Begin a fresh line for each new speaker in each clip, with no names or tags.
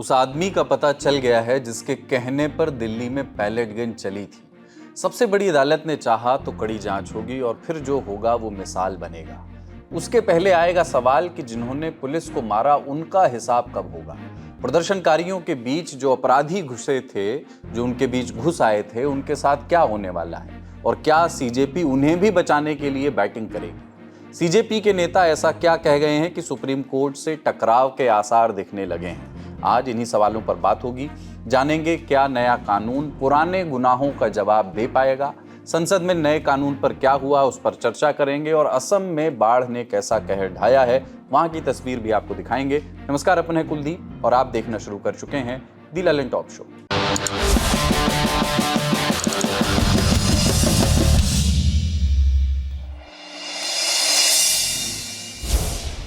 उस आदमी का पता चल गया है जिसके कहने पर दिल्ली में पैलेट गन चली थी। सबसे बड़ी अदालत ने चाहा तो कड़ी जांच होगी और फिर जो होगा वो मिसाल बनेगा। उसके पहले आएगा सवाल कि जिन्होंने पुलिस को मारा उनका हिसाब कब होगा। प्रदर्शनकारियों के बीच जो अपराधी घुसे थे, जो उनके बीच घुस आए थे, उनके साथ क्या होने वाला है और क्या सीजेपी उन्हें भी बचाने के लिए बैटिंग करेगी। सीजेपी के नेता ऐसा क्या कह गए हैं कि सुप्रीम कोर्ट से टकराव के आसार दिखने लगे हैं। आज इन्हीं सवालों पर बात होगी। जानेंगे क्या नया कानून पुराने गुनाहों का जवाब दे पाएगा, संसद में नए कानून पर क्या हुआ उस पर चर्चा करेंगे और असम में बाढ़ ने कैसा कहर ढाया है वहां की तस्वीर भी आपको दिखाएंगे। नमस्कार, अपन है कुलदीप और आप देखना शुरू कर चुके हैं दी ललन टॉप शो।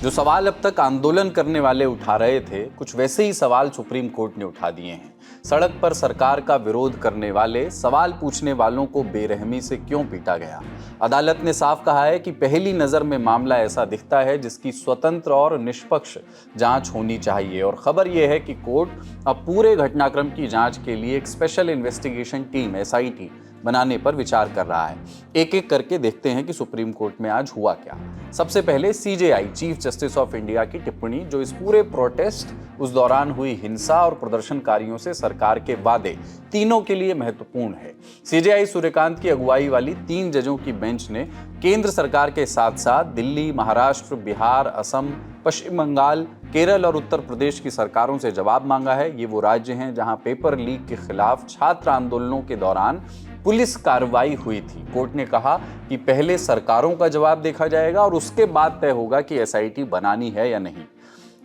जो सवाल अब तक आंदोलन करने वाले उठा रहे थे, कुछ वैसे ही सवाल सुप्रीम कोर्ट ने उठा दिए हैं। सड़क पर सरकार का विरोध करने वाले, सवाल पूछने वालों को बेरहमी से क्यों पीटा गया। अदालत ने साफ कहा है कि पहली नजर में मामला ऐसा दिखता है जिसकी स्वतंत्र और निष्पक्ष जांच होनी चाहिए और खबर यह है कि कोर्ट अब पूरे घटनाक्रम की जांच के लिए एक स्पेशल इन्वेस्टिगेशन टीम SIT बनाने पर विचार कर रहा है। एक एक करके देखते हैं कि सुप्रीम कोर्ट में आज हुआ क्या। सबसे पहले CJI chief justice of India की टिप्पणी, जो इस पूरे प्रोटेस्ट, उस दौरान हुई हिंसा और प्रदर्शनकारियों से सरकार के वादे, तीनों के लिए महत्वपूर्ण है। CJI सूर्यकांत की अगुवाई वाली 3 जजों की बेंच ने केंद्र सरकार के साथ साथ दिल्ली, महाराष्ट्र, बिहार, असम, पश्चिम बंगाल, केरल और उत्तर प्रदेश की सरकारों से जवाब मांगा है। ये वो राज्य हैं जहां पेपर लीक के खिलाफ छात्र आंदोलनों के दौरान पुलिस कार्रवाई हुई थी। कोर्ट ने कहा कि पहले सरकारों का जवाब देखा जाएगा और उसके बाद तय होगा कि SIT बनानी है या नहीं।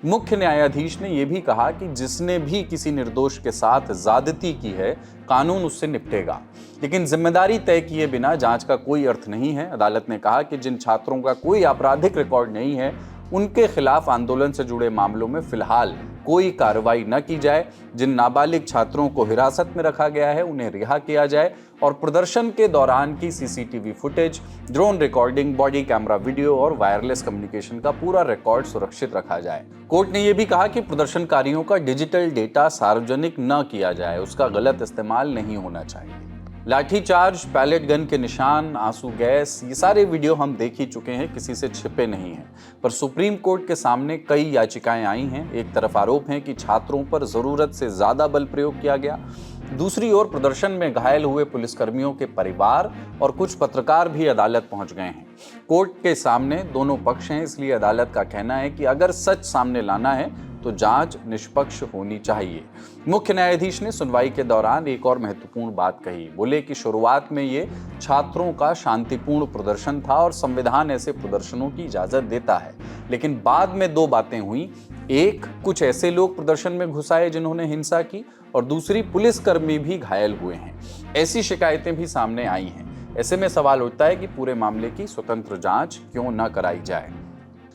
मुख्य न्यायाधीश ने यह भी कहा कि जिसने भी किसी निर्दोष के साथ ज्यादती की है, कानून उससे निपटेगा, लेकिन जिम्मेदारी तय किए बिना जांच का कोई अर्थ नहीं है। अदालत ने कहा कि जिन छात्रों का कोई आपराधिक रिकॉर्ड नहीं है, उनके खिलाफ आंदोलन से जुड़े मामलों में फिलहाल कोई कार्रवाई न की जाए। जिन नाबालिग छात्रों को हिरासत में रखा गया है उन्हें रिहा किया जाए और प्रदर्शन के दौरान की CCTV footage, drone recording, body camera video और वायरलेस कम्युनिकेशन का पूरा रिकॉर्ड सुरक्षित रखा जाए। कोर्ट ने यह भी कहा कि प्रदर्शनकारियों का डिजिटल डेटा सार्वजनिक न किया जाए, उसका गलत इस्तेमाल नहीं होना चाहिए। लाठीचार्ज, पैलेट गन के निशान, आंसू गैस, ये सारे वीडियो हम देख ही चुके हैं, किसी से छिपे नहीं हैं। पर सुप्रीम कोर्ट के सामने कई याचिकाएं आई हैं। एक तरफ आरोप है कि छात्रों पर जरूरत से ज्यादा बल प्रयोग किया गया, दूसरी ओर प्रदर्शन में घायल हुए पुलिसकर्मियों के परिवार और कुछ पत्रकार भी अदालत पहुंच गए हैं। कोर्ट के सामने दोनों पक्ष हैं, इसलिए अदालत का कहना है कि अगर सच सामने लाना है तो जांच निष्पक्ष होनी चाहिए। मुख्य न्यायाधीश ने सुनवाई के दौरान एक और महत्वपूर्ण बात कही। बोले कि शुरुआत में ये छात्रों का शांतिपूर्ण प्रदर्शन था और संविधान ऐसे प्रदर्शनों की इजाजत देता है, लेकिन बाद में 2 बातें हुई। एक, कुछ ऐसे लोग प्रदर्शन में घुस आए जिन्होंने हिंसा की, और दूसरी, पुलिसकर्मी भी घायल हुए हैं। ऐसी शिकायतें भी सामने आई हैं। ऐसे में सवाल उठता है कि पूरे मामले की स्वतंत्र जांच क्यों न कराई जाए।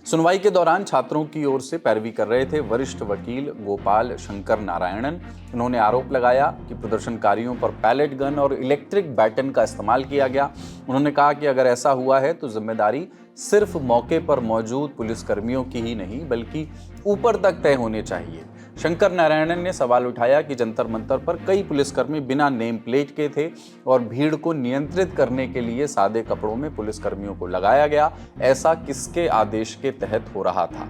सुनवाई के दौरान छात्रों की ओर से पैरवी कर रहे थे वरिष्ठ वकील गोपाल शंकर नारायणन। उन्होंने आरोप लगाया कि प्रदर्शनकारियों पर पैलेट गन और इलेक्ट्रिक बैटन का इस्तेमाल किया गया। उन्होंने कहा कि अगर ऐसा हुआ है तो जिम्मेदारी सिर्फ मौके पर मौजूद पुलिसकर्मियों की ही नहीं बल्कि ऊपर तक तय होने चाहिए। शंकर नारायणन ने सवाल उठाया कि जंतर मंतर पर कई पुलिसकर्मी बिना नेम प्लेट के थे और भीड़ को नियंत्रित करने के लिए सादे कपड़ों में पुलिसकर्मियों को लगाया गया। ऐसा किसके आदेश के तहत हो रहा था।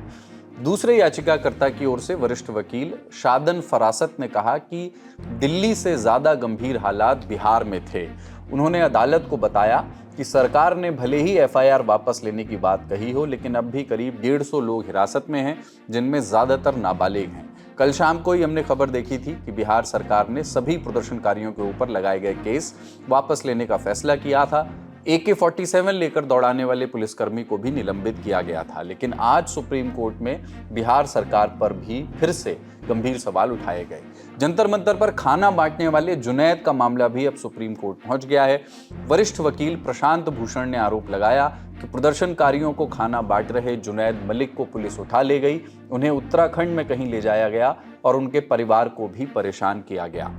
दूसरे याचिकाकर्ता की ओर से वरिष्ठ वकील शादन फरासत ने कहा कि दिल्ली से ज्यादा गंभीर हालात बिहार में थे। उन्होंने अदालत को बताया कि सरकार ने भले ही FIR वापस लेने की बात कही हो, लेकिन अब भी करीब 150 लोग हिरासत में हैं, जिनमें ज्यादातर नाबालिग हैं। कल शाम को ही हमने खबर देखी थी कि बिहार सरकार ने सभी प्रदर्शनकारियों के ऊपर लगाए गए केस वापस लेने का फैसला किया था। AK-47 लेकर दौड़ाने वाले पुलिसकर्मी को भी निलंबित किया गया था। लेकिन आज सुप्रीम कोर्ट में बिहार सरकार पर भी फिर से गंभीर सवाल उठाए गए। जंतर मंतर पर खाना बांटने वाले जुनैद का मामला भी अब सुप्रीम कोर्ट पहुंच गया है। वरिष्ठ वकील प्रशांत भूषण ने आरोप लगाया कि प्रदर्शनकारियों को खाना बांट रहे जुनैद मलिक को पुलिस उठा ले गई, उन्हें उत्तराखंड में कहीं ले जाया गया और उनके परिवार को भी परेशान किया गया।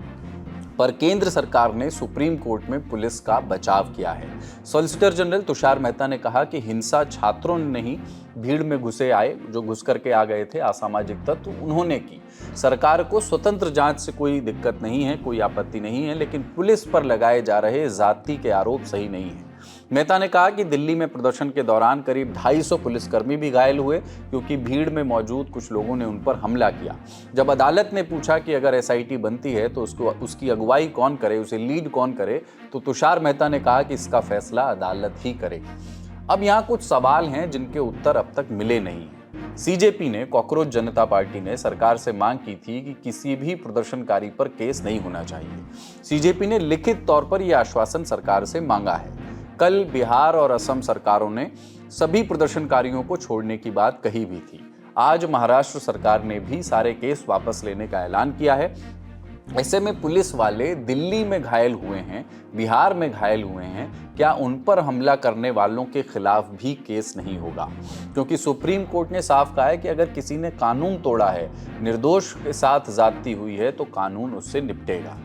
पर केंद्र सरकार ने सुप्रीम कोर्ट में पुलिस का बचाव किया है। सॉलिसिटर जनरल तुषार मेहता ने कहा कि हिंसा छात्रों ने नहीं, भीड़ में घुस करके आ गए थे असामाजिक तत्व, उन्होंने की। सरकार को स्वतंत्र जांच से कोई दिक्कत नहीं है, कोई आपत्ति नहीं है, लेकिन पुलिस पर लगाए जा रहे जाति के आरोप सही नहीं है। मेहता ने कहा कि दिल्ली में प्रदर्शन के दौरान करीब 250 पुलिसकर्मी भी घायल हुए क्योंकि भीड़ में मौजूद कुछ लोगों ने उन पर हमला किया। जब अदालत ने पूछा कि अगर एसआईटी बनती है तो उसकी अगुवाई कौन करे, उसे लीड कौन करे, तो तुषार मेहता ने कहा कि इसका फैसला अदालत ही करेगी। अब यहाँ कुछ सवाल हैं जिनके उत्तर अब तक मिले नहीं हैं। सीजेपी ने, कॉकरोच जनता पार्टी ने सरकार से मांग की थी कि किसी भी प्रदर्शनकारी पर केस नहीं होना चाहिए। सीजेपी ने लिखित तौर पर यह आश्वासन सरकार से मांगा है। कल बिहार और असम सरकारों ने सभी प्रदर्शनकारियों को छोड़ने की बात कही भी थी। आज महाराष्ट्र सरकार ने भी सारे केस वापस लेने का ऐलान किया है। ऐसे में पुलिस वाले दिल्ली में घायल हुए हैं, बिहार में घायल हुए हैं, क्या उन पर हमला करने वालों के खिलाफ भी केस नहीं होगा? क्योंकि सुप्रीम कोर्ट ने साफ कहा है कि अगर किसी ने कानून तोड़ा है, निर्दोष के साथ ज्यादती हुई है, तो कानून उससे निपटेगा।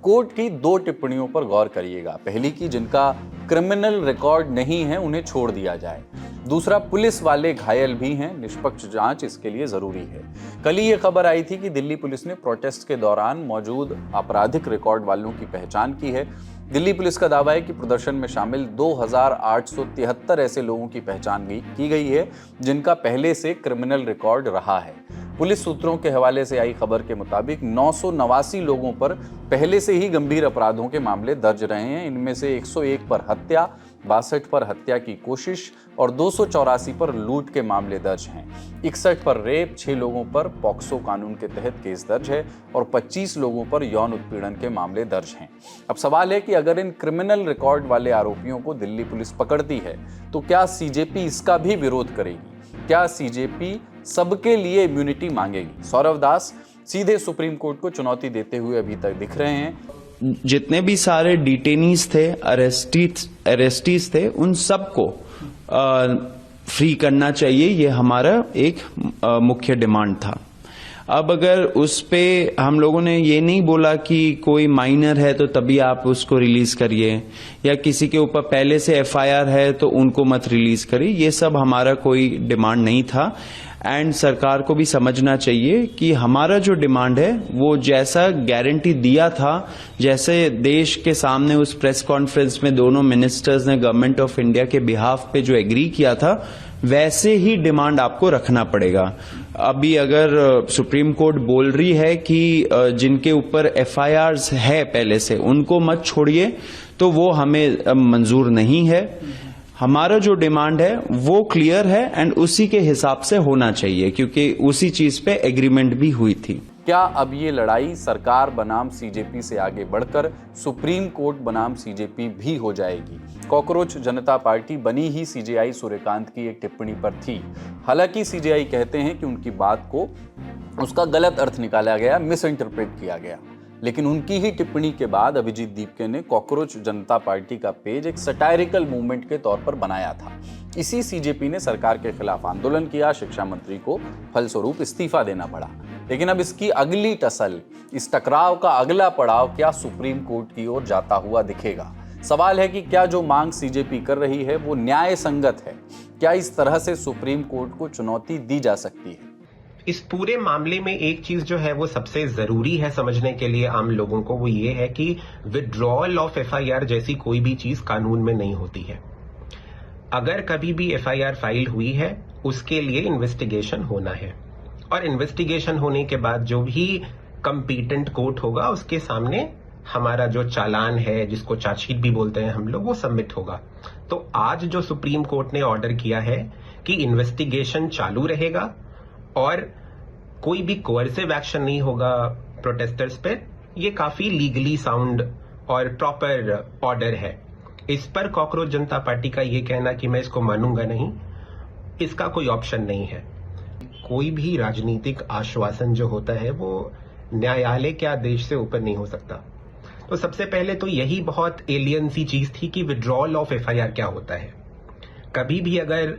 कोर्ट की 2 टिप्पणियों पर गौर करिएगा। पहली कि जिनका क्रिमिनल रिकॉर्ड नहीं है उन्हें छोड़ दिया जाए। दूसरा, पुलिस वाले घायल भी हैं, निष्पक्ष जांच इसके लिए जरूरी है। कल ही ये खबर आई थी कि दिल्ली पुलिस ने प्रोटेस्ट के दौरान मौजूद आपराधिक रिकॉर्ड वालों की पहचान की है। दिल्ली पुलिस का दावा है कि प्रदर्शन में शामिल 2873 ऐसे लोगों की पहचान की गई है जिनका पहले से क्रिमिनल रिकॉर्ड रहा है। पुलिस सूत्रों के हवाले से आई खबर के मुताबिक 989 लोगों पर पहले से ही गंभीर अपराधों के मामले दर्ज रहे हैं। इनमें से 101 पर हत्या, 62 पर हत्या की कोशिश और 284 पर लूट के मामले दर्ज हैं। 61 पर रेप, 6 लोगों पर पॉक्सो कानून के तहत केस दर्ज है और 25 लोगों पर यौन उत्पीड़न के मामले दर्ज हैं। अब सवाल है कि अगर इन क्रिमिनल रिकॉर्ड वाले आरोपियों को दिल्ली पुलिस पकड़ती है तो क्या सीजेपी इसका भी विरोध करेगी? क्या सीजेपी सबके लिए इम्यूनिटी मांगेगी? सौरव दास सीधे सुप्रीम कोर्ट को चुनौती देते हुए अभी तक दिख रहे हैं।
जितने भी सारे डिटेनीज थे, अरेस्टीज थे, उन सबको फ्री करना चाहिए, ये हमारा एक मुख्य डिमांड था। अब अगर उस पे हम लोगों ने ये नहीं बोला कि कोई माइनर है तो तभी आप उसको रिलीज करिए, या किसी के ऊपर पहले से एफआईआर है तो उनको मत रिलीज करिए, ये सब हमारा कोई डिमांड नहीं था। एंड सरकार को भी समझना चाहिए कि हमारा जो डिमांड है वो जैसा गारंटी दिया था, जैसे देश के सामने उस प्रेस कॉन्फ्रेंस में दोनों मिनिस्टर्स ने गवर्नमेंट ऑफ इंडिया के बिहाफ पे जो एग्री किया था, वैसे ही डिमांड आपको रखना पड़ेगा। अभी अगर सुप्रीम कोर्ट बोल रही है कि जिनके ऊपर एफआईआर्स है पहले से उनको मत छोड़िए, तो वो हमें मंजूर नहीं है। हमारा जो डिमांड है वो क्लियर है एंड उसी के हिसाब से होना चाहिए, क्योंकि उसी चीज पे एग्रीमेंट भी हुई थी।
क्या अब ये लड़ाई सरकार बनाम सीजेपी से आगे बढ़कर सुप्रीम कोर्ट बनाम सीजेपी भी हो जाएगी? कॉकरोच जनता पार्टी बनी ही सीजेआई सूर्यकांत की एक टिप्पणी पर थी। हालांकि सीजेआई कहते हैं कि उनकी बात को उसका गलत अर्थ निकाला गया, मिस इंटरप्रेट किया गया, लेकिन उनकी ही टिप्पणी के बाद अभिजीत दीपके ने कॉकरोच जनता पार्टी का पेज एक सटायरिकल मूवमेंट के तौर पर बनाया था। इसी सीजेपी ने सरकार के खिलाफ आंदोलन किया, शिक्षा मंत्री को फलस्वरूप इस्तीफा देना पड़ा। लेकिन अब इसकी अगली टसल, इस टकराव का अगला पड़ाव क्या सुप्रीम कोर्ट की ओर जाता हुआ दिखेगा? सवाल है कि क्या जो मांग सीजेपी कर रही है वो न्याय संगत है? क्या इस तरह से सुप्रीम कोर्ट को चुनौती दी जा सकती है?
इस पूरे मामले में एक चीज जो है वो सबसे जरूरी है समझने के लिए आम लोगों को, वो ये है कि विड्रॉल ऑफ एफआईआर जैसी कोई भी चीज कानून में नहीं होती है। अगर कभी भी एफआईआर फाइल हुई है उसके लिए इन्वेस्टिगेशन होना है, और इन्वेस्टिगेशन होने के बाद जो भी कंपीटेंट कोर्ट होगा उसके सामने हमारा जो चालान है, जिसको चार्जशीट भी बोलते हैं हम लोग, वो सबमिट होगा। तो आज जो सुप्रीम कोर्ट ने ऑर्डर किया है कि इन्वेस्टिगेशन चालू रहेगा और कोई भी कोअर्सिव एक्शन नहीं होगा प्रोटेस्टर्स पे, ये काफी लीगली साउंड और प्रॉपर ऑर्डर है। इस पर कॉकरोच जनता पार्टी का ये कहना कि मैं इसको मानूंगा नहीं, इसका कोई ऑप्शन नहीं है। कोई भी राजनीतिक आश्वासन जो होता है वो न्यायालय के आदेश से ऊपर नहीं हो सकता। तो सबसे पहले तो यही बहुत एलियन सी चीज थी कि विड्रॉल ऑफ एफआईआर क्या होता है। कभी भी अगर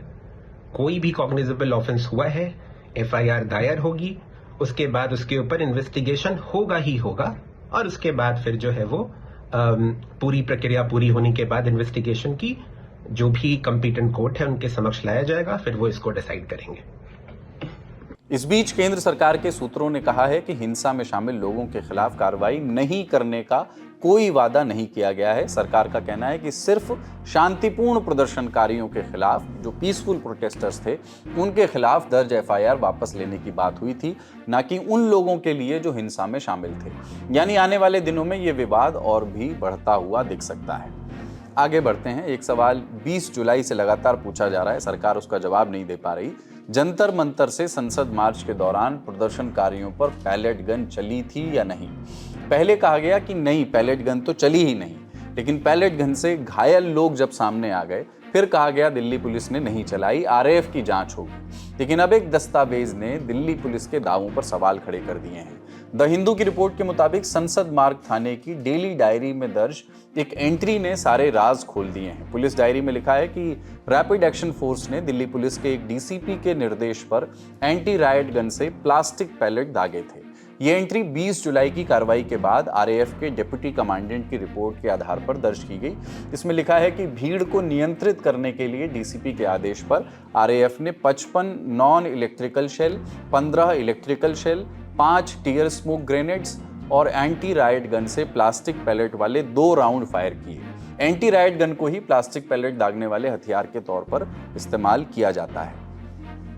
कोई भी कॉग्निजेबल ऑफेंस हुआ है, एफआईआर दायर होगी, उसके बाद उसके ऊपर इन्वेस्टिगेशन होगा ही होगा, और उसके बाद फिर जो है वो पूरी प्रक्रिया पूरी होने के बाद इन्वेस्टिगेशन की जो भी कॉम्पिटेंट कोर्ट है उनके समक्ष लाया जाएगा, फिर वो इसको डिसाइड करेंगे।
इस बीच केंद्र सरकार के सूत्रों ने कहा है कि हिंसा में शामिल लोगों के खिलाफ कार्रवाई नहीं करने का कोई वादा नहीं किया गया है। सरकार का कहना है कि सिर्फ शांतिपूर्ण प्रदर्शनकारियों के खिलाफ, जो पीसफुल प्रोटेस्टर्स थे, उनके खिलाफ दर्ज एफआईआर वापस लेने की बात हुई थी, न कि उन लोगों के लिए जो हिंसा में शामिल थे। यानी आने वाले दिनों में ये विवाद और भी बढ़ता हुआ दिख सकता है। आगे बढ़ते हैं। एक सवाल 20 जुलाई से लगातार पूछा जा रहा है, सरकार उसका जवाब नहीं दे पा रही। जंतर मंतर से संसद मार्च के दौरान प्रदर्शनकारियों पर पैलेट गन चली थी या नहीं? पहले कहा गया कि नहीं, पैलेट गन तो चली ही नहीं, लेकिन पैलेट गन से घायल लोग जब सामने आ गए, फिर कहा गया दिल्ली पुलिस ने नहीं चलाई, आरएएफ की जांच होगी। लेकिन अब एक दस्तावेज ने दिल्ली पुलिस के दावों पर सवाल खड़े कर दिए हैं। द हिंदू की रिपोर्ट के मुताबिक संसद मार्ग थाने की डेली डायरी में दर्ज एक एंट्री ने सारे राज खोल दिए हैं। पुलिस डायरी में लिखा है कि रैपिड एक्शन फोर्स ने दिल्ली पुलिस के एक डीसीपी के निर्देश पर एंटी रायट गन से प्लास्टिक पैलेट दागे थे। ये एंट्री 20 जुलाई की कार्रवाई के बाद आरएएफ के डिप्टी कमांडेंट की रिपोर्ट के आधार पर दर्ज की गई। इसमें लिखा है कि भीड़ को नियंत्रित करने के लिए डीसीपी के आदेश पर आरएएफ ने 55 non electrical shell, 15 electrical shell, 5 tear smoke grenades और एंटी रायट गन से प्लास्टिक पैलेट वाले 2 राउंड फायर किए। एंटी रायट गन को ही प्लास्टिक पैलेट दागने वाले हथियार के तौर पर इस्तेमाल किया जाता है।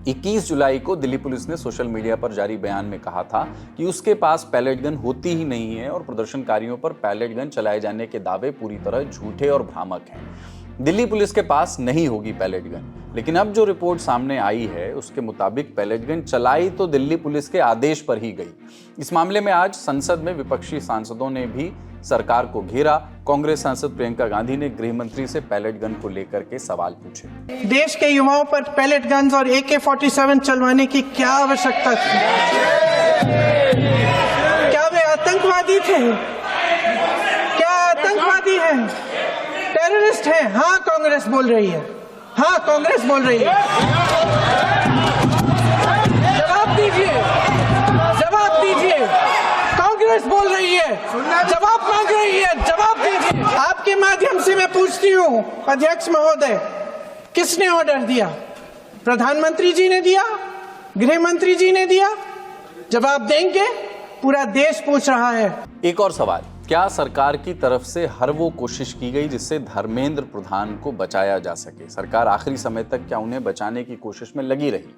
21 जुलाई को दिल्ली पुलिस ने सोशल मीडिया पर जारी बयान में कहा था कि उसके पास पैलेट गन होती ही नहीं है और प्रदर्शनकारियों पर पैलेट गन चलाए जाने के दावे पूरी तरह झूठे और भ्रामक हैं। दिल्ली पुलिस के पास नहीं होगी पैलेट गन, लेकिन अब जो रिपोर्ट सामने आई है उसके मुताबिक पैलेट गन चलाई तो दिल्ली पुलिस के आदेश पर ही गई। इस मामले में आज संसद में विपक्षी सांसदों ने भी सरकार को घेरा। कांग्रेस सांसद प्रियंका गांधी ने गृह मंत्री से पैलेट गन को लेकर के सवाल पूछे।
देश के युवाओं पर पैलेट गन्स और AK-47 चलवाने की क्या आवश्यकता थी? क्या वे आतंकवादी थे? क्या आतंकवादी हैं? टेररिस्ट हैं? हाँ, कांग्रेस बोल रही है। हाँ, कांग्रेस बोल रही है। जवाब दीजिए, जवाब दीजिए। कांग्रेस बोल रही है, जवाब मांग रही है, जवाब दीजिए। आपके माध्यम से मैं पूछती हूँ अध्यक्ष महोदय, किसने ऑर्डर दिया? प्रधानमंत्री जी ने दिया? गृह मंत्री जी ने दिया? जवाब देंगे? पूरा देश पूछ रहा है।
एक और सवाल, क्या सरकार की तरफ से हर वो कोशिश की गई जिससे धर्मेंद्र प्रधान को बचाया जा सके? सरकार आखिरी समय तक क्या उन्हें बचाने की कोशिश में लगी रही?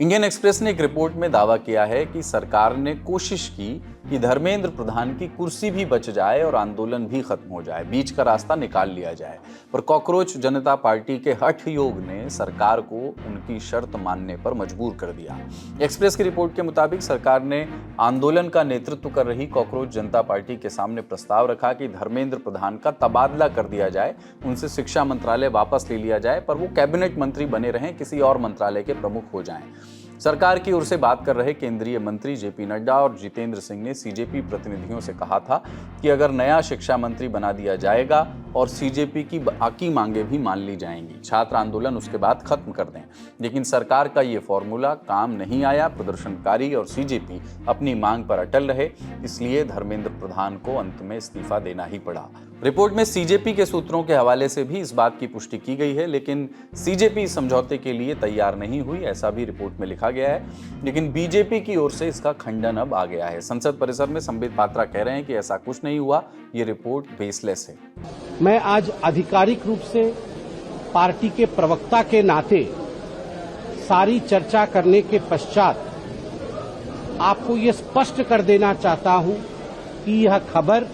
इंडियन एक्सप्रेस ने एक रिपोर्ट में दावा किया है कि सरकार ने कोशिश की कि धर्मेंद्र प्रधान की कुर्सी भी बच जाए और आंदोलन भी खत्म हो जाए, बीच का रास्ता निकाल लिया जाए, पर कॉकरोच जनता पार्टी के हठ योग ने सरकार को उनकी शर्त मानने पर मजबूर कर दिया। एक्सप्रेस की रिपोर्ट के मुताबिक सरकार ने आंदोलन का नेतृत्व कर रही कॉकरोच जनता पार्टी के सामने प्रस्ताव रखा कि धर्मेंद्र प्रधान का तबादला कर दिया जाए, उनसे शिक्षा मंत्रालय वापस ले लिया जाए, पर वो कैबिनेट मंत्री बने रहें, किसी और मंत्रालय के प्रमुख हो जाएं। सरकार की ओर से बात कर रहे केंद्रीय मंत्री जेपी नड्डा और जितेंद्र सिंह ने सीजेपी प्रतिनिधियों से कहा था कि अगर नया शिक्षा मंत्री बना दिया जाएगा और सीजेपी की बाकी मांगे भी मान ली जाएंगी, छात्र आंदोलन उसके बाद खत्म कर दें। लेकिन सरकार का ये फॉर्मूला काम नहीं आया। प्रदर्शनकारी और सीजेपी अपनी मांग पर अटल रहे, इसलिए धर्मेंद्र प्रधान को अंत में इस्तीफा देना ही पड़ा। रिपोर्ट में सीजेपी के सूत्रों के हवाले से भी इस बात की पुष्टि की गई है, लेकिन सीजेपी समझौते के लिए तैयार नहीं हुई, ऐसा भी रिपोर्ट में लिखा गया है। लेकिन बीजेपी की ओर से इसका खंडन अब आ गया है। संसद परिसर में संबित पात्रा कह रहे हैं कि ऐसा कुछ नहीं हुआ, ये रिपोर्ट बेसलेस है।
मैं आज आधिकारिक रूप से पार्टी के प्रवक्ता के नाते सारी चर्चा करने के पश्चात आपको ये स्पष्ट कर देना चाहता हूं कि यह खबर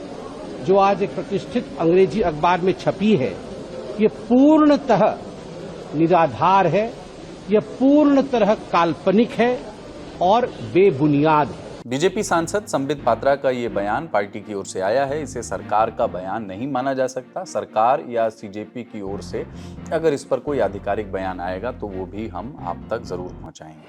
जो आज एक प्रतिष्ठित अंग्रेजी अखबार में छपी है, ये पूर्णतः निराधार है, यह पूर्ण तरह काल्पनिक है और बेबुनियाद है।
बीजेपी सांसद संबित पात्रा का ये बयान पार्टी की ओर से आया है, इसे सरकार का बयान नहीं माना जा सकता। सरकार या सीजेपी की ओर से अगर इस पर कोई आधिकारिक बयान आएगा तो वो भी हम आप तक जरूर पहुंचाएंगे।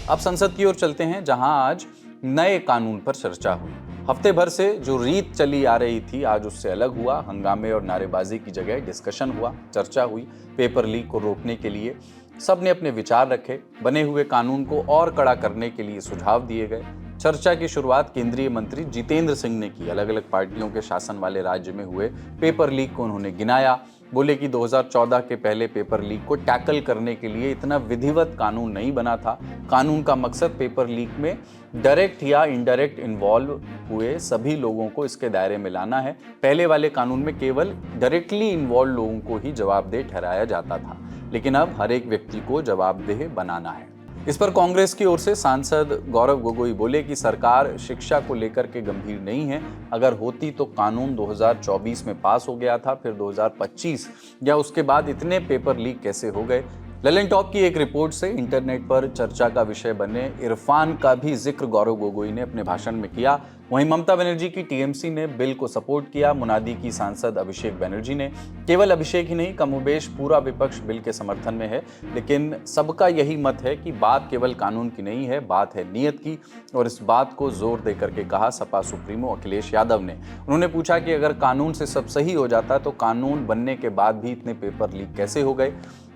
अब संसद की ओर चलते हैं, जहां आज नए कानून पर चर्चा हुई। हफ्ते भर से जो रीत चली आ रही थी आज उससे अलग हुआ। हंगामे और नारेबाजी की जगह डिस्कशन हुआ, चर्चा हुई। पेपर लीक को रोकने के लिए सब ने अपने विचार रखे, बने हुए कानून को और कड़ा करने के लिए सुझाव दिए गए। चर्चा की शुरुआत केंद्रीय मंत्री जितेंद्र सिंह ने की। अलग अलग पार्टियों के शासन वाले राज्य में हुए पेपर लीक को उन्होंने गिनाया। बोले कि 2014 के पहले पेपर लीक को टैकल करने के लिए इतना विधिवत कानून नहीं बना था। कानून का मकसद पेपर लीक में डायरेक्ट या इनडायरेक्ट इन्वॉल्व हुए सभी लोगों को इसके दायरे में लाना है। पहले वाले कानून में केवल डायरेक्टली इन्वॉल्व लोगों को ही जवाबदेह ठहराया जाता था, लेकिन अब हर एक व्यक्ति को जवाबदेह बनाना है। इस पर कांग्रेस की ओर से सांसद गौरव गोगोई बोले कि सरकार शिक्षा को लेकर के गंभीर नहीं है। अगर होती तो कानून 2024 में पास हो गया था, फिर 2025 या उसके बाद इतने पेपर लीक कैसे हो गए। ललन टॉप की एक रिपोर्ट से इंटरनेट पर चर्चा का विषय बने इरफान का भी जिक्र गौरव गोगोई ने अपने भाषण में किया। वहीं ममता बनर्जी की टीएमसी ने बिल को सपोर्ट किया। मुनादी की सांसद अभिषेक बनर्जी ने, केवल अभिषेक ही नहीं कमोबेश पूरा विपक्ष बिल के समर्थन में है, लेकिन सबका यही मत है कि बात केवल कानून की नहीं है, बात है नीयत की। और इस बात को जोर देकर के कहा सपा सुप्रीमो अखिलेश यादव ने। उन्होंने पूछा कि अगर कानून से सब सही हो जाता तो कानून बनने के बाद भी इतने पेपर लीक कैसे हो गए।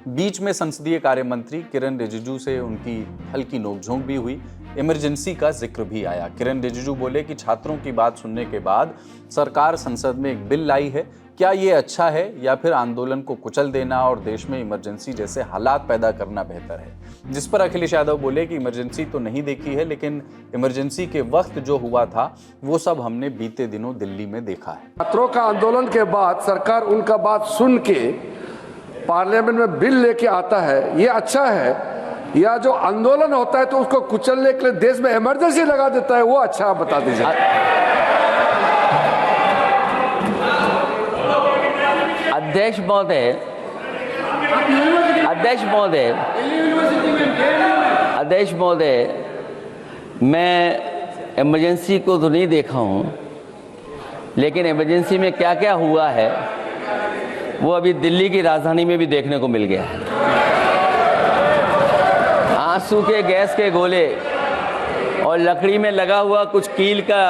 बीच में संसदीय कार्य मंत्री किरण रिजिजू से उनकी हल्की नोकझोंक भी हुई। इमरजेंसी का जिक्र भी आया। किरण रिजिजू बोले कि छात्रों की बात सुनने के बाद सरकार संसद में एक बिल लाई है। क्या ये अच्छा है या फिर आंदोलन को कुचल देना और देश में इमरजेंसी जैसे हालात पैदा करना बेहतर है। जिस पर अखिलेश यादव बोले कि इमरजेंसी तो नहीं देखी है, लेकिन इमरजेंसी के वक्त जो हुआ था वो सब हमने बीते दिनों दिल्ली में देखा है।
छात्रों का आंदोलन के बाद सरकार उनका बात सुन के पार्लियामेंट में बिल लेके आता है, ये अच्छा है। या जो आंदोलन होता है तो उसको कुचलने के लिए देश में इमरजेंसी लगा देता है, वो अच्छा आप बता दीजिए।
अध्यक्ष महोदय, मैं इमरजेंसी को तो नहीं देखा हूँ, लेकिन इमरजेंसी में क्या क्या हुआ है वो अभी दिल्ली की राजधानी में भी देखने को मिल गया है। आंसू के गैस के गोले और लकड़ी में लगा हुआ कुछ कील का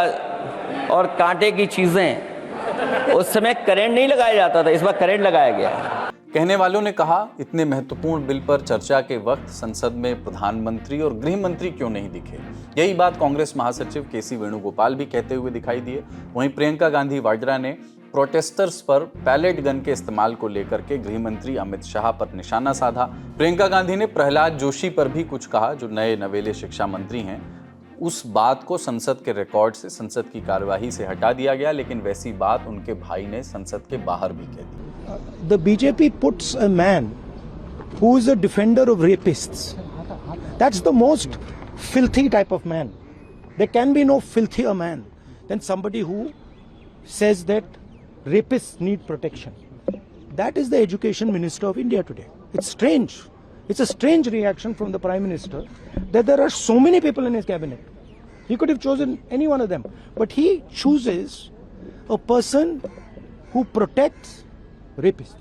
और कांटे की चीजें, उस समय करंट नहीं लगाया जाता था, इस बार करंट लगाया गया है।
कहने वालों ने कहा, इतने महत्वपूर्ण बिल पर चर्चा के वक्त संसद में प्रधानमंत्री और गृह मंत्री क्यों नहीं दिखे। यही बात कांग्रेस महासचिव केसी वेणुगोपाल भी कहते हुए दिखाई दिए। वहीं प्रियंका गांधी वाड्रा ने प्रोटेस्टर्स पर पैलेट गन के इस्तेमाल को लेकर के गृह मंत्री अमित शाह पर निशाना साधा। प्रियंका गांधी ने प्रहलाद जोशी पर भी कुछ कहा, जो नए नवेले शिक्षा मंत्री हैं। उस बात को संसद के रिकॉर्ड से संसद की कार्यवाही से हटा दिया गया, लेकिन वैसी बात उनके भाई ने संसद के बाहर भी कह दी।
The BJP puts a man who is a defender of rapists. That's the most filthy type of man. There can be no filthier man than somebody who says that rapists need protection. That is the education minister of India today. It's strange. It's a strange reaction from the Prime Minister that there are so many people in his cabinet. He could have chosen any one of them, but he chooses a person who protects rapists.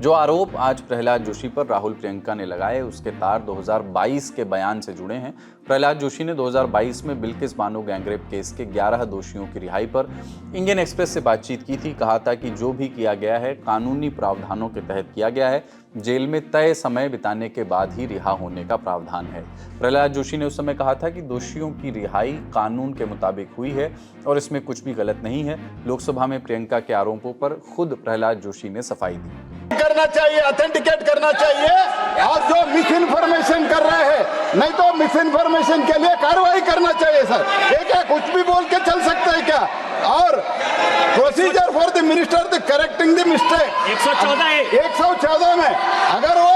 जो आरोप आज प्रहलाद जोशी पर राहुल प्रियंका ने लगाए, उसके तार 2022 के बयान से जुड़े हैं। प्रहलाद जोशी ने 2022 में बिल्किस बानो गैंगरेप केस के 11 दोषियों की रिहाई पर इंडियन एक्सप्रेस से बातचीत की थी। कहा था कि जो भी किया गया है कानूनी प्रावधानों के तहत किया गया है। जेल में तय समय बिताने के बाद ही रिहा होने का प्रावधान है। प्रहलाद जोशी ने उस समय कहा था कि दोषियों की रिहाई कानून के मुताबिक हुई है और इसमें कुछ भी गलत नहीं है। लोकसभा में प्रियंका के आरोपों पर खुद प्रहलाद जोशी ने सफाई दी।
करना चाहिए, ऑथेंटिकेट करना चाहिए। और जो मिस इन्फॉर्मेशन कर रहे हैं, नहीं तो मिस इन्फॉर्मेशन के लिए कार्रवाई करना चाहिए सर। ये क्या कुछ भी बोल के चल सकता है क्या? और procedure for the minister the correcting the mistake 114 में अगर वो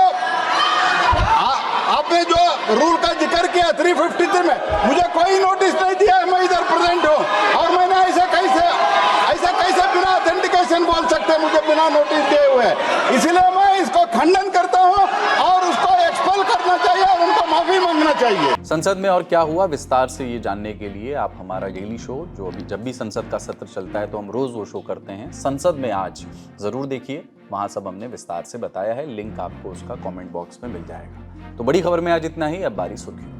आपने जो रूल का जिक्र किया 353 में, मुझे कोई नोटिस नहीं दिया है, मैं इधर प्रेजेंट हूँ और मैंने ऐसे कैसे बिना ऑथेंटिकेशन बोल सकते मुझे बिना नोटिस दिए हुए। इसलिए मैं इसको खंडन करता हूँ और उसको एक्सपेल करना चाहिए और उनको माफी मांगना चाहिए।
संसद में और क्या हुआ विस्तार से ये जानने के लिए आप हमारा डेली शो, जो अभी जब भी संसद का सत्र चलता है तो हम रोज वो शो करते हैं, संसद में आज जरूर देखिए। वहां सब हमने विस्तार से बताया है। लिंक आपको उसका कमेंट बॉक्स में मिल जाएगा। तो बड़ी खबर में आज इतना ही। अब बारी सुर्खियों की।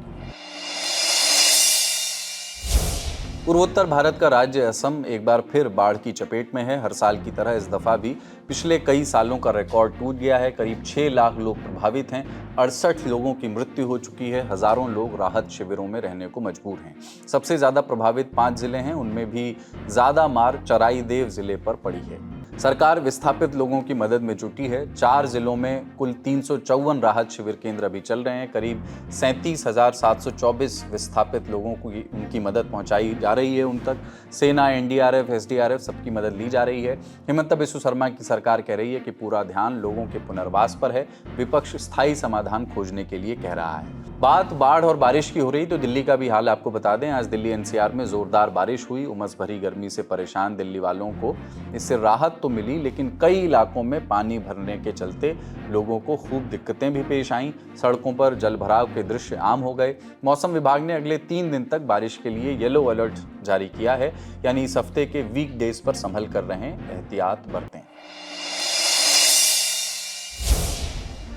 पूर्वोत्तर भारत का राज्य असम एक बार फिर बाढ़ की चपेट में है। हर साल की तरह इस दफा भी पिछले कई सालों का रिकॉर्ड टूट गया है। करीब 6 लाख लोग प्रभावित हैं। 68 लोगों की मृत्यु हो चुकी है। हजारों लोग राहत शिविरों में रहने को मजबूर हैं। सबसे ज्यादा प्रभावित 5 जिले हैं, उनमें भी ज्यादा मार चराईदेव जिले पर पड़ी है। सरकार विस्थापित लोगों की मदद में जुटी है। 4 जिलों में कुल 354 राहत शिविर केंद्र अभी चल रहे हैं। करीब 37,724 विस्थापित लोगों को उनकी मदद पहुंचाई जा रही है। उन तक सेना, एनडीआरएफ, एसडीआरएफ सबकी मदद ली जा रही है। हिमंत बिस्व शर्मा की सरकार कह रही है कि पूरा ध्यान लोगों के पुनर्वास पर है। विपक्ष स्थायी समाधान खोजने के लिए कह रहा है। बात बाढ़ और बारिश की हो रही तो दिल्ली का भी हाल आपको बता दें। आज दिल्ली एनसीआर में जोरदार बारिश हुई। उमस भरी गर्मी से परेशान दिल्ली वालों को इससे राहत तो मिली, लेकिन कई इलाकों में पानी भरने के चलते लोगों को खूब दिक्कतें भी पेश आईं। सड़कों पर जलभराव के दृश्य आम हो गए। मौसम विभाग ने अगले 3 दिन तक बारिश के लिए येलो अलर्ट जारी किया है, यानी इस हफ्ते के वीकडेज पर संभल कर रहें, एहतियात बरतें।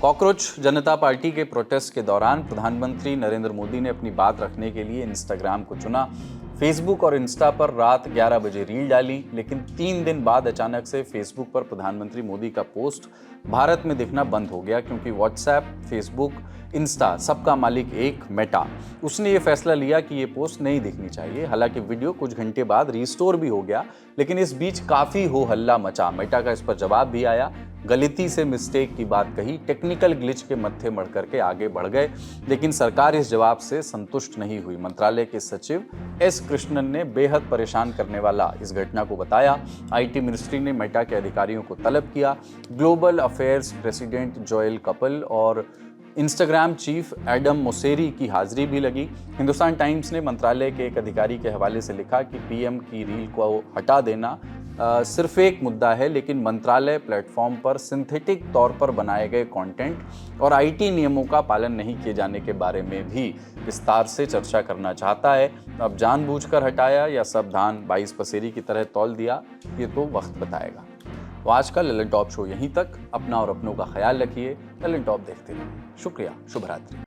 कॉकरोच जनता पार्टी के प्रोटेस्ट के दौरान प्रधानमंत्री नरेंद्र मोदी ने अपनी बात रखने के लिए इंस्टाग्राम को चुना। फेसबुक और इंस्टा पर रात 11 बजे रील डाली, लेकिन 3 दिन बाद अचानक से फेसबुक पर प्रधानमंत्री मोदी का पोस्ट भारत में दिखना बंद हो गया, क्योंकि व्हाट्सएप, फेसबुक, इंस्टा सबका मालिक एक मेटा, उसने ये फैसला लिया कि ये पोस्ट नहीं दिखनी चाहिए। हालांकि वीडियो कुछ घंटे बाद रिस्टोर भी हो गया, लेकिन इस बीच काफ़ी हो हल्ला मचा। मेटा का इस पर जवाब भी आया। गलती से मिस्टेक की बात कही, टेक्निकल ग्लिच के मत्थे मढ़ करके आगे बढ़ गए, लेकिन सरकार इस जवाब से संतुष्ट नहीं हुई। मंत्रालय के सचिव एस कृष्णन ने बेहद परेशान करने वाला इस घटना को बताया। आईटी मिनिस्ट्री ने मेटा के अधिकारियों को तलब किया। Global affairs president Joel couple और इंस्टाग्राम चीफ एडम मोसेरी की हाजिरी भी लगी। हिंदुस्तान टाइम्स ने मंत्रालय के एक अधिकारी के हवाले से लिखा कि पीएम की रील को हटा देना सिर्फ एक मुद्दा है, लेकिन मंत्रालय प्लेटफॉर्म पर सिंथेटिक तौर पर बनाए गए कंटेंट और आईटी नियमों का पालन नहीं किए जाने के बारे में भी विस्तार से चर्चा करना चाहता है। अब जानबूझकर हटाया या सब धान 22 पसेरी की तरह तौल दिया, ये तो वक्त बताएगा। तो आज का ललन टॉप शो यहीं तक। अपना और अपनों का ख्याल रखिए। ललन टॉप देखते रहिए। शुक्रिया। शुभ रात्रि।